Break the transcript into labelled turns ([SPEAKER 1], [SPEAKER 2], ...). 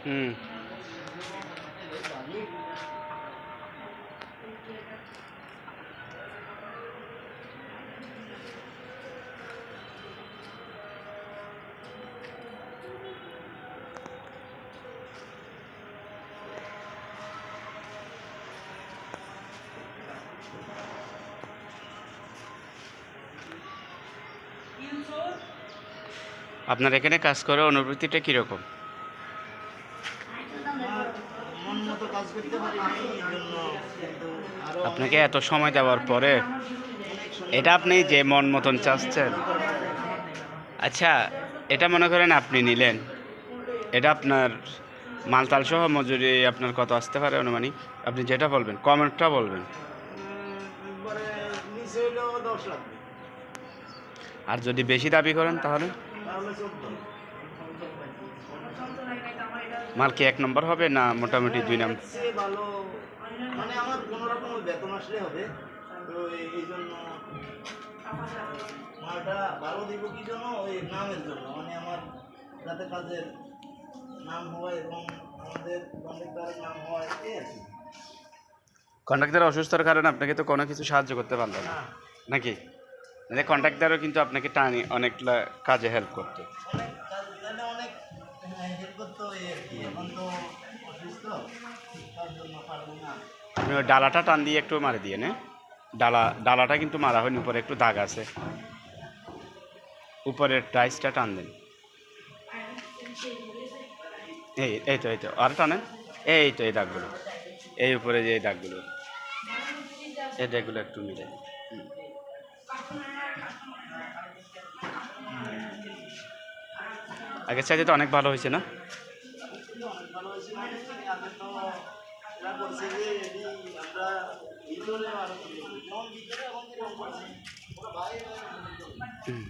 [SPEAKER 1] হুম। আপনার এখানে কাজ করার অনুভূতিটা কীরকম?
[SPEAKER 2] মন মতো কাজ করতে পারি নাই এই জন্য, কিন্তু আরো
[SPEAKER 1] আপনাকে
[SPEAKER 2] অনেক
[SPEAKER 1] এত সময় দেওয়ার পরে
[SPEAKER 2] অনেক সুন্দর
[SPEAKER 1] এটা আপনি যে মন মতন চাচ্ছেন, আচ্ছা, এটা মনে করেন আপনি নিলেন, এটা আপনার মালতাল সহ মজুরি আপনার কত আসতে পারে অনুমানিক? আপনি যেটা বলবেন, কমেন্টটা বলবেন।
[SPEAKER 2] একবারে নিচে হইলেও 10 লাগবে,
[SPEAKER 1] আর যদি বেশি দাবি করেন তাহলে
[SPEAKER 2] তাহলে 14।
[SPEAKER 1] মাল কি 1 নম্বর হবে না মোটামুটি 2
[SPEAKER 2] এর
[SPEAKER 1] নম্বর?
[SPEAKER 2] চেয়ে ভালো, মানে আমার কোনো রকম বেতন আসলে হবে। তো এই জন্য মালটা ভালো দিব কি জন্য, ওই নামের জন্য, মানে আমার যাতে কাজের নাম হয় এবং আমাদের কন্ট্রাক্টরের নাম হয়, এই আর কি।
[SPEAKER 1] কন্ট্রাক্টর অসুস্থতার কারণে আপনাকে তো কোনো কিছু সাহায্য করতে পারলো না, নাকি? মানে কন্ট্রাক্টরও কিন্তু আপনাকে টানি অনেকটা কাজে হেল্প করতো।
[SPEAKER 2] অনেক কাজ তাহলে অনেক হেল্প করতো, এই আর কি। এখন তো অসুস্থ, তার জন্য পারবো না।
[SPEAKER 1] আপনি ওই ডালাটা টান দিয়ে একটু মারে দিয়ে নে। ডালাটা কিন্তু মারা হয়নি, উপরে একটু দাগ আছে, উপরের টাইসটা টান দেন। এই তো আর টানেন। এই তো এই দাগগুলো, এই উপরে যে এই দাগগুলো, এই দাগগুলো একটু মিলে দিন। আগের চাইতে তো অনেক ভালো হয়েছে না?
[SPEAKER 2] অনেক ভালো হয়েছে, মানে আগে তো এরা বলছে যে এটি আমরা ভিতরে আরো যেমন ভিতরে এখন যেরকম করছি, ওরা বাইরে
[SPEAKER 1] হুম।